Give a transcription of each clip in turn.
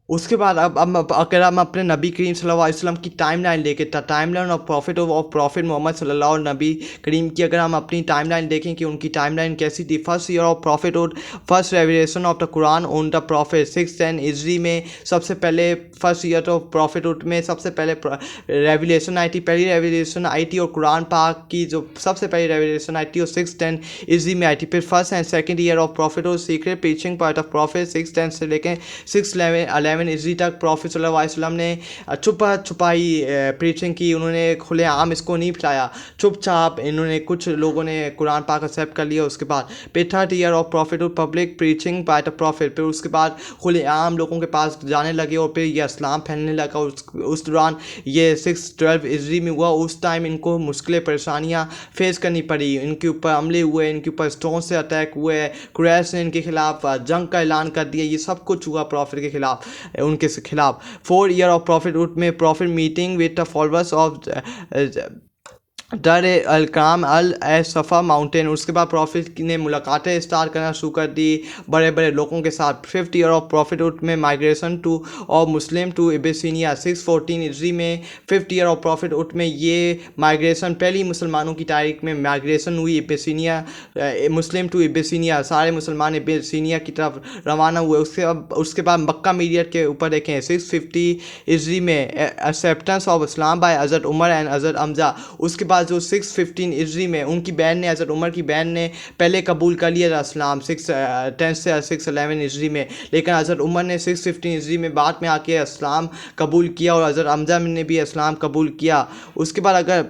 उसके बाद अब अगर हम अपने नबी करीम सल्लल्लाहु अलैहि वसल्लम की टाइमलाइन लेके टाइमलाइन ऑफ प्रॉफिट मोहम्मद सल्लल्लाहु नबी करीम की अगर हम अपनी टाइमलाइन देखें कि उनकी टाइमलाइन कैसी थी। फर्स्ट ईयर ऑफ प्रॉफिट और first revelation of the Quran on the profit 610 इजरी में सबसे पहले फर्स्ट ईयर ऑफ प्रॉफिट में सबसे पहले रेवलेशन आई थी, पहली रेवलेशन आई थी। और कुरान पाक की जो सबसे पहली रेवलेशन आई थी वो 610 इजरी में आई थी। फिर first and second year of prophet और secret preaching part of prophet 610 से लेकर 611 इजरी तक प्रॉफिट सल्लल्लाहु अलैहि वसल्लम ने छुपाई प्रीचिंग की। उन्होंने खुलेआम इसको नहीं फैलाया, चुपचाप इन्होंने कुछ लोगों ने कुरान पाक एक्सेप्ट कर लिया। उसके बाद फिर थर्ड ईयर ऑफ प्रॉफिट और public preaching by the profit, फिर उसके बाद खुलेआम लोगों के पास जाने लगे और फिर ये इस्लाम फैलने लगा। उस दौरान ये 612 इजरी में हुआ। उस टाइम इनको मुश्किलें परेशानियाँ फेस करनी पड़ी, इनके ऊपर हमले हुए, इनके ऊपर स्टोन से अटैक हुए, कुरैश ने इनके खिलाफ जंग का ऐलान कर दिया। ये सब कुछ हुआ प्रॉफिट के खिलाफ, उनके खिलाफ। 4 ईयर ऑफ प्रॉफिट में prophet meeting with the followers of दर अलकाम अल सफ़ा माउंटेन, उसके बाद प्रॉफिट ने मुलाकातें स्टार्ट करना शुरू कर दी बड़े बड़े लोगों के साथ। 5th ईयर ऑफ प्रॉफिट में migration to of Muslim to Abyssinia 614 इजरी में 5th ईयर ऑफ प्रॉफिट में ये माइग्रेशन पहली मुसलमानों की तारीख में माइग्रेशन हुई एबेसिनिया, मुस्लिम टू एबेसिनिया, सारे मुसलमान एबेसिनिया की तरफ रवाना हुए। उसके बाद मक्का मीडियट के ऊपर देखें 650 इजरी में एक्सेप्टेंस ऑफ इस्लाम बाय हज़रत उमर एंड हज़रत हमजा। उसके बाद जो 615 इजरी में उनकी बहन ने, हज़रत उमर की बहन ने पहले कबूल कर लिया था इस्लाम 610 से 611 इजरी में, लेकिन हज़रत उमर ने 615 इजरी में बाद में आके इस्लाम कबूल किया और हज़रत हमजा ने भी इस्लाम कबूल किया। उसके बाद अगर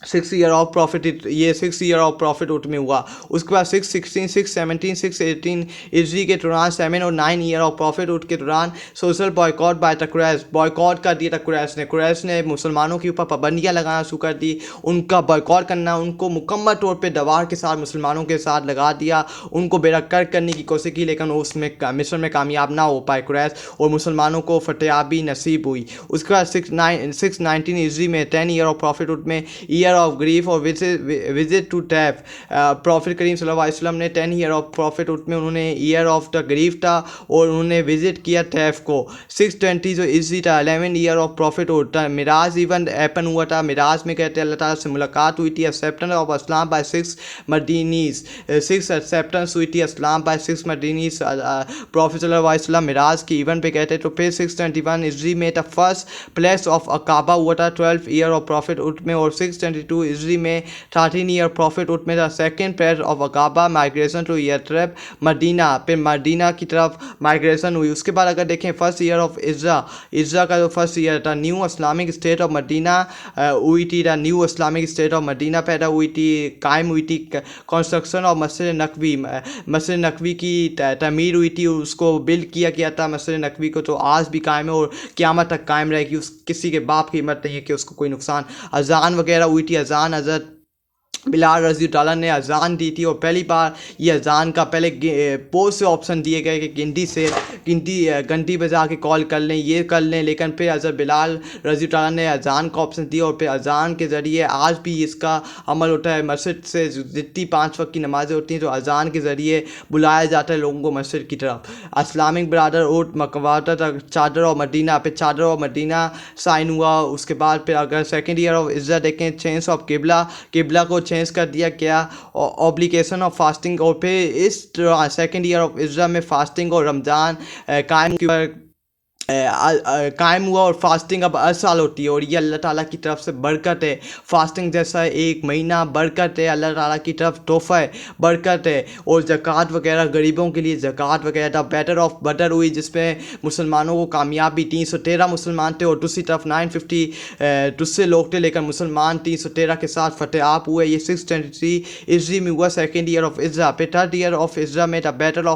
6 ईयर ऑफ प्रॉफिट, ये 6 ईयर ऑफ प्रॉफिट में हुआ। उसके बाद 616 617 618 इजरी के दौरान 7 और 9 ईयर ऑफ प्रॉफिट के दौरान social boycott by the Quraysh, boycott कर दिया था कुरैश ने मुसलमानों के ऊपर पाबंदियाँ लगाना शुरू कर दी। उनका बॉयकॉट करना, उनको मुकम्मल तौर पर दबाव के साथ मुसलमानों के साथ लगा दिया, उनको बेरकर करने की कोशिश की, लेकिन उसमें मिशन में कामयाब ना हो पाए कुरैश और मुसलमानों को फतेहाबी नसीब हुई। उसके बाद 619 इजरी में 10 ईयर ऑफ प्रॉफिट में ईयर ऑफ ग्रीफ और विजिट टू टैफ, प्रॉफिट करीम सल्लल्लाहु अलैहि वसल्लम ने 10 ईयर ऑफ प्रॉफिट में उन्होंने ईयर ऑफ द ग्रीफ था और उन्होंने विजिट किया टैफ को। 620 जो इजरी था 11 ईयर ऑफ प्रॉफिट होता, मिराज इवेंट हैपन हुआ था। मिराज में कहते हैं अल्लाह ताला से मुलाकात हुई थी। Acceptance of Islam by 6 मदीनीस, 6 acceptance हुई थी इस्लाम बाय 6 मदीनीस, प्रॉफिट सल्लल्लाहु अलैहि वसल्लम मिराज की इवेंट पे कहते हैं। तो फिर 621 इजरी में द फर्स्ट प्लेस ऑफ अकाबा हुआ था 12 ईयर ऑफ प्रॉफिट में, और 622 इजरी में 13 ईयर प्रॉफिट में था second place of Aqaba migration to Yathrib Medina, फिर मदीना की तरफ माइग्रेशन हुई। उसके बाद अगर देखें फर्स्ट ईयर ऑफ इज़्रा का जो फर्स्ट ईयर था, new Islamic state of Medina हुई थी, new Islamic state of Medina पैदा हुई थी, कायम हुई थी। कंस्ट्रक्शन ऑफ मस्जिद नकवी की तमीर हुई थी, उसको बिल्ड किया गया था मस्जिद नकवी को, तो आज भी कायम है और क़यामत तक कायम रहेगी। उस किसी के बाप की हिम्मत नहीं है कि उसको कोई नुकसान। अजान वगैरह हुई थी, अजान हज़रत बिलाल रज़ी ताला ने अजान दी थी और पहली बार ये अजान का पहले पोस्ट से ऑप्शन दिए गए कि घंटी बजा के कॉल कर लें, ये कर लें, लेकिन फिर हज़रत बिलाल रज़ी ताला ने अजान का ऑप्शन दिया और फिर अजान के ज़रिए आज भी इसका अमल होता है। मस्जिद से जितनी 5 वक्त की नमाज़ें होती हैं तो अजान के ज़रिए बुलाया जाता है लोगों को मस्जिद की तरफ। इस्लामिक बरादर ओट मकवाता चादर और मदीना, फिर चादर और मदीना साइन हुआ। उसके बाद फिर अगर सेकेंड ईयर ऑफ इज़्ज़त देखें, चेंज ऑफ किबला को चेंज कर दिया गया, ऑब्लिगेशन ऑफ फास्टिंग, और फिर इस सेकेंड ईयर ऑफ इज़्रा में फास्टिंग और रमज़ान कायम हुआ और फास्टिंग अब हर साल होती है और ये अल्लाह ताला की तरफ से बरकत है। फास्टिंग जैसा एक महीना बरकत है, अल्लाह ताला की तरफ तोहफ़ा है, बरकत है। और ज़कात वगैरह गरीबों के लिए ज़कात वगैरह। बैटल ऑफ बदर हुई जिसमें मुसलमानों को कामयाबी, 313 मुसलमान थे और दूसरी तरफ 950 दूसरे लोग थे, लेकिन मुसलमान 313 के साथ फतेहाब हुए। ये 623 इजरी में हुआ सेकेंड ईयर ऑफ इज़्रा। फिर थर्ड ईयर ऑफ इज़्रा में द बैटल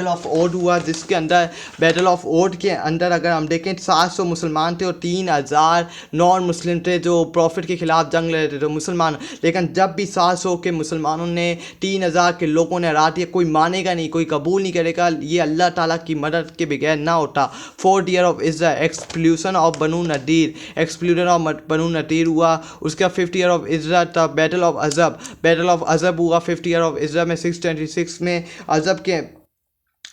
ऑफ ओड हुआ, जिसके अंदर बैटल ऑफ ओड के अंदर अगर हम देखें 700 मुसलमान थे और 3000 नॉन मुस्लिम थे जो प्रॉफिट के ख़िलाफ़ जंग लड़ रहे थे मुसलमान। लेकिन जब भी 700 के मुसलमानों ने 3000 के लोगों ने हरा दिया, कोई मानेगा नहीं, कोई कबूल नहीं करेगा, ये अल्लाह ताला की मदद के बगैर ना होता। 4th ईयर ऑफ इज़्रा एक्सक्लूशन ऑफ बनु नदीर हुआ। उसका 5th ईयर ऑफ इज़्रा था बैटल ऑफ अज़ब हुआ 5th ईयर ऑफ इज़्रा में। 626 में अज़ब के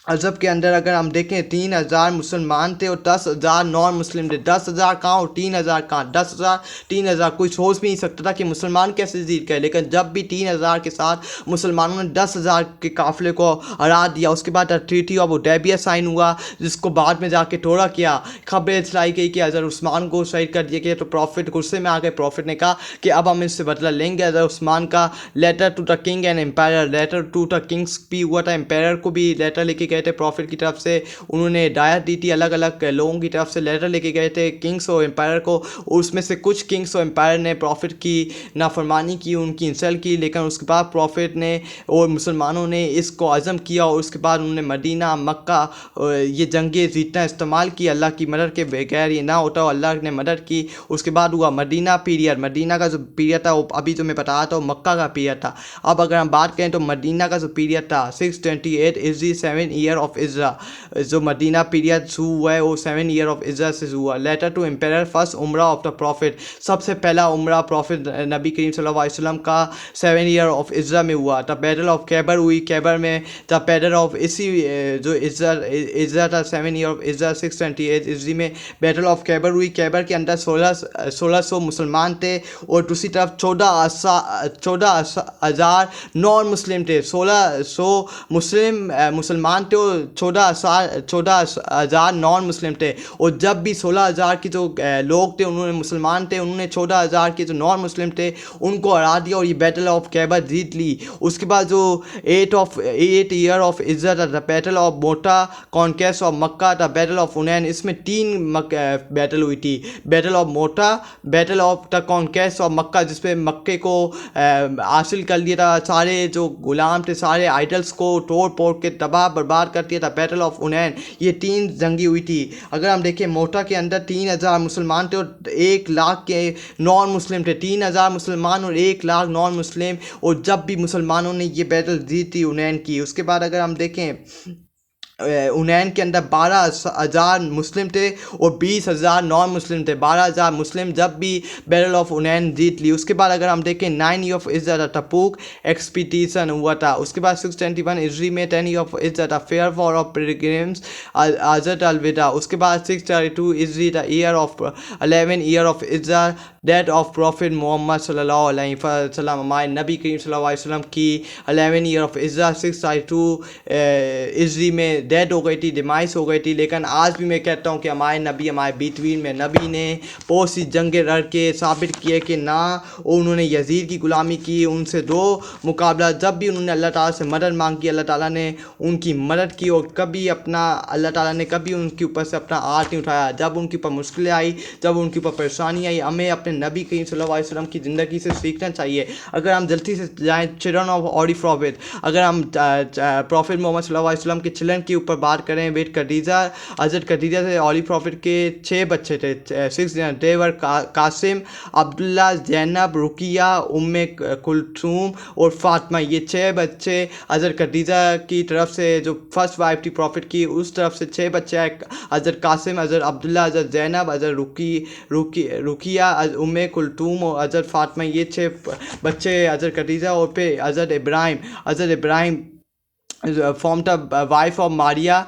अजब के अंदर अगर हम देखें 3,000 मुसलमान थे और 10,000 नॉन मुस्लिम थे। 10,000 कहाँ और 3,000 कहाँ? 10,000 3,000 कोई सोच भी नहीं सकता था कि मुसलमान कैसे जीत गए। लेकिन जब भी 3,000 के साथ मुसलमानों ने 10,000 के काफिले को हरा दिया, उसके बाद ट्रीटी ऑफ हुदैबिया साइन हुआ, जिसको बाद में जाके तोड़ा किया। खबरें चलाई गई कि अजहर उस्मान को शहीद कर दिया गया। तो प्रॉफिट गुस्से में आ गए। प्रॉफिट ने कहा कि अब हम इससे बदला लेंगे। अजहर उस्मान का letter to the king and empire, letter to the kings भी हुआ था, एम्पायर को भी लेटर लेके गए थे प्रॉफिट की तरफ से। उन्होंने डायत दी थी, अलग अलग लोगों की तरफ से लेटर लेके गए थे किंग्स और एम्पायर को। उसमें से कुछ किंग्स और एम्पायर ने प्रॉफिट की नाफरमानी की, उनकी इंसल्ट की। लेकिन उसके बाद प्रॉफिट ने और मुसलमानों ने इसको अज़म किया और उसके बाद उन्होंने मदीना मक्का ये जंगें जीतना इस्तेमाल की। अल्लाह की मदद के बगैर ये ना होता, और अल्लाह ने मदद की। उसके बाद हुआ मदीना पीरियड। मदीना का जो पीरियड था वो अभी जो मैं बताया था वो मक्का का पीरियड था। अब अगर हम बात करें तो मदीना का जो पीरियड था 628 इजरी 7 ईयर ऑफ इजरा। जो मदीना पीरियड शुरू हुआ है वो 7 ईयर ऑफ इजरा से हुआ। लेटर टू एम्पायर फर्स्ट उम्रा ऑफ द प्रॉफिट, सबसे पहला उम्रा प्रॉफिट नबी करीम सल्लल्लाहु अलैहि वसल्लम का 7 ईयर ऑफ इजरा में हुआ। द बैटल ऑफ खैबर हुई, खैबर में द बैटल ऑफ इसी जो इजरा था 7 ईयर ऑफ इजरा 628 इजरी में बैटल ऑफ खैबर हुई। खैबर के अंदर 1600 मुसलमान थे और दूसरी तरफ 14,000 नॉन मुस्लिम थे। 1600 मुसलमान थे और 14,000 नॉन मुस्लिम थे। और जब भी 16,000 के जो लोग थे उन्होंने मुसलमान थे, उन्होंने 14,000 के जो नॉन मुस्लिम थे उनको हरा दिया और ये बैटल ऑफ खैबर जीत ली। उसके बाद जो 8 ईयर ऑफ इज्जत the battle of Muta, conquest of Mecca, the battle of Hunain, इसमें 3 बैटल हुई थी। Battle of Muta, battle of the conquest of Mecca जिसपे मक्के को हासिल कर लिया था, सारे जो गुलाम थे सारे आइडल्स को तोड़ फोड़ के तबाह बर्बाद कर दिया था। बैटल ऑफ हुनैन, ये 3 जंगी हुई थी। अगर हम देखें मोटा के अंदर 3,000 मुसलमान थे और 1 लाख के नॉन मुस्लिम थे। 3,000 मुसलमान और 1 लाख नॉन मुस्लिम, और जब भी मुसलमानों ने ये बैटल जीती हुनैन की। उसके बाद अगर हम देखें हुनैन के अंदर 12,000 मुस्लिम थे और 20,000 नॉन मुस्लिम थे। 12,000 मुस्लिम जब भी बैटल ऑफ हुनैन जीत ली। उसके बाद अगर हम देखें 9 ईयर ऑफ इज्जत तबूक एक्सपीडिशन हुआ था। उसके बाद 621 इजरी में 10 ईयर ऑफ इज्जत फेयर वॉर ऑफ पिलग्रिम्स हज़रत अलविदा। उसके बाद 632 इजरी the year of 11 year of इज्जत डेथ ऑफ प्रॉफिट मोहम्मद सल्लल्लाहु अलैहि वसल्लम, हमारे नबी करीम सल्लल्लाहु अलैहि वसल्लम की 11 ईयर ऑफ इज्जत 632 इजरी में डेड हो गई थी, डिमाइस हो गई थी। लेकिन आज भी मैं कहता हूँ कि हमारे नबी, हमारे बीतवीन में नबी ने बहुत सी जंगें लड़ के साबित किए कि ना उन्होंने यजीद की गुलामी की, उनसे दो मुकाबला। जब भी उन्होंने अल्लाह ताला से मदद मांगी अल्लाह ताला ने उनकी मदद की, और कभी अपना अल्लाह ताला ने कभी उनके ऊपर से अपना हाथ नहीं उठाया। जब उनके ऊपर मुश्किलें आई, जब उनके ऊपर परेशानी आई, हमें अपने नबी करीम सल्लल्लाहु अलैहि वसल्लम की ज़िंदगी से सीखना चाहिए। अगर हम जल्दी से जाएँ चिल्ड्रन ऑफ ऑडी प्रॉफिट, अगर हम प्रॉफिट मोहम्मद सल्लल्लाहु अलैहि वसल्लम के चिल्ड्रन के ऊपर बात करें, विद खदीजा, हज़रत खदीजा से ऑली प्रॉफिट के 6 बच्चे थे, 6 देवर कासिम, अब्दुल्ला, जैनब, रुकिया, उम्मे कुलथूम और फातिमा। ये 6 बच्चे हज़रत खदीजा की तरफ से जो फर्स्ट वाइफ थी प्रॉफिट की, उस तरफ से 6 बच्चे आए। हज़रत कासिम, हज़रत अब्दुल्ला, हज़रत जैनब, हज़रत रुकिया, उम्मे कुलथूम और हज़रत फातिमा। ये 6 बच्चे हज़रत खदीजा। और पे हज़रत Ibrahim form the wife of Maria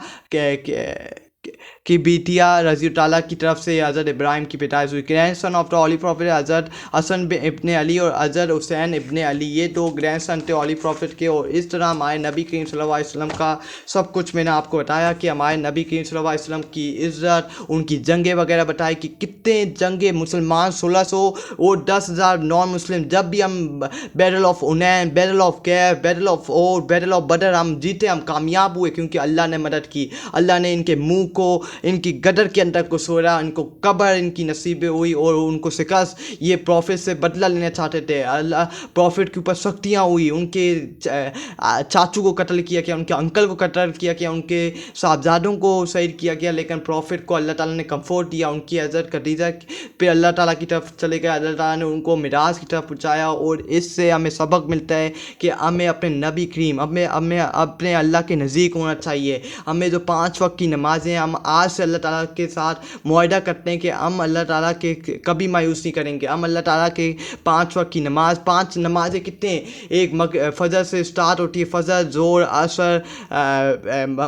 की बिटिया रज़ी ताला की तरफ से हज़रत इब्राहिम की पैदाइश हुई। Grand son of the holy prophet हज़रत हसन इब्ने अली और हज़रत हुसैन इब्ने अली, ये 2 ग्रैंड सन थे ऑली प्रॉफिट के। और इस तरह हमारे नबी करीम सल्लल्लाहु अलैहि वसल्लम का सब कुछ मैंने आपको बताया कि हमारे नबी करीम सल्लल्लाहु अलैहि वसल्लम की इज़्ज़त, उनकी जंगें वगैरह बताई कि कितने जंगें मुसलमान 1600 और 10,000 नॉन मुस्लिम। जब भी हम battle of Hunain, battle of Kaif, battle of Uhud, battle of Badr हम जीते, हम कामयाब हुए, क्योंकि अल्लाह ने मदद की। अल्लाह ने इनके मुंह को, इनकी गदर के अंदर को सोया, इनको कब्र इनकी नसीबें हुई और उनको शिकस्त। ये प्रॉफिट से बदला लेना चाहते थे। अल्लाह प्रॉफिट के ऊपर सख्तियाँ हुई, उनके चाचू को कत्ल किया गया, उनके अंकल को कत्ल किया गया, उनके साहबजादों को शहीद किया गया। लेकिन प्रॉफिट को अल्लाह ताला ने कंफर्ट दिया, उनकी हज़रत खदीजा पे अल्लाह ताला की तरफ चले गए, अल्लाह ताला ने उनको मिराज की तरफ पहुँचाया। और इससे हमें सबक मिलता है कि हमें अपने नबी करीम, हमें अपने अल्लाह के नज़दीक होना चाहिए। हमें जो 5 वक्त की नमाज़ें हम आज से अल्लाह ताला के साथ मुआहदा करते हैं कि हम अल्लाह ताला के कभी मायूस नहीं करेंगे। हम अल्लाह ताला के 5 वक्त की नमाज़, 5 नमाज़ें कितने हैं? एक फजर से स्टार्ट होती है, फजर, ज़ोर, असर,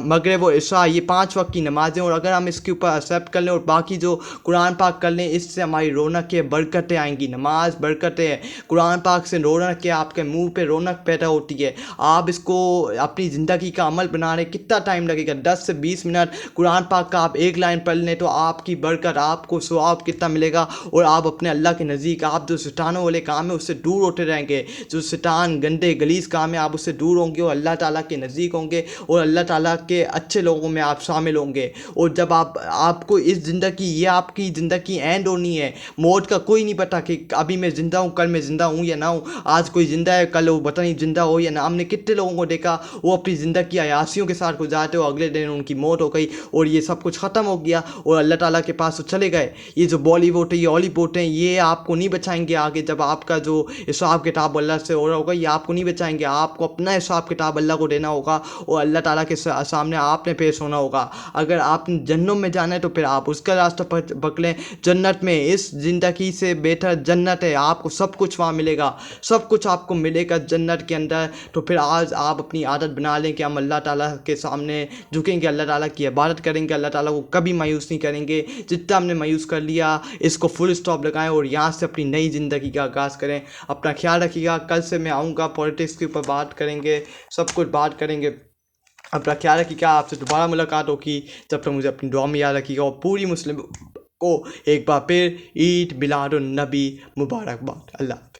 मगरिब और इशा, ये 5 वक्त की नमाज़ें। और अगर हम इसके ऊपर एक्सेप्ट कर लें और बाकी जो कुरान पाक कर लें, इससे हमारी रौनक के बरकतें आएंगी। नमाज बरकतें, कुरान पाक से रौनक के, आपके मुंह पे रौनक पैदा होती है। आप इसको अपनी ज़िंदगी का अमल बना रहे, कितना टाइम लगेगा? 10 से 20 मिनट कुरान पाक का आप एक लाइन पढ़ लें तो आपकी बरकत, आपको सवाब कितना मिलेगा। और आप अपने अल्लाह के नज़दीक, आप जो शैतानों वाले काम है उससे दूर होते रहेंगे। जो शैतान गंदे गलीज़ काम है, आप उससे दूर होंगे और अल्लाह ताला के नज़दीक होंगे और अल्लाह ताला के अच्छे लोगों में आप शामिल होंगे। और जब आपको इस ज़िंदगी, ये आपकी ज़िंदगी एंड होनी है। मौत का कोई नहीं पता कि अभी मैं ज़िंदा हूँ, कल मैं ज़िंदा हूँ या ना हूँ। आज कोई ज़िंदा है, कल वो पता नहीं ज़िंदा हो या ना। हमने कितने लोगों को देखा, वो अपनी ज़िंदगी अयासियों के साथ गुजारते हो, अगले दिन उनकी मौत हो गई और ये सब कुछ ख़त्म हो गया और अल्लाह ताला के पास तो चले गए। ये जो बॉलीवुड है, ये हॉलीवुड है, ये आपको नहीं बचाएंगे आगे। जब आपका जो हिसाब किताब अल्लाह से हो रहा होगा, ये आपको नहीं बचाएंगे। आपको अपना हिसाब किताब अल्लाह को देना होगा और अल्लाह ताला के सामने आपने पेश होना होगा। अगर आपने जन्नत में जाना है तो फिर आप उसका रास्ता पकड़ें। जन्नत में, इस ज़िंदगी से बेहतर जन्नत है, आपको सब कुछ वहाँ मिलेगा, सब कुछ आपको मिलेगा जन्नत के अंदर। तो फिर आज आप अपनी आदत बना लें कि हम अल्लाह ताला के सामने झुकेंगे, अल्लाह ताला की इबादत करेंगे, अल्लाह ताला को कभी मायूस नहीं करेंगे। जितना हमने मायूस कर लिया, इसको फुल स्टॉप लगाएं और यहाँ से अपनी नई ज़िंदगी का आगाज़ करें। अपना ख्याल रखिएगा। कल से मैं आऊँगा, पॉलिटिक्स के ऊपर बात करेंगे, सब कुछ बात करेंगे। अपना ख्याल रखिएगा। आपसे दोबारा मुलाकात होगी। जब तक मुझे अपनी दुआ में याद रखिएगा और पूरी मुस्लिम को एक बार फिर ईद मिलादुन नबी मुबारकबाद। अल्लाह।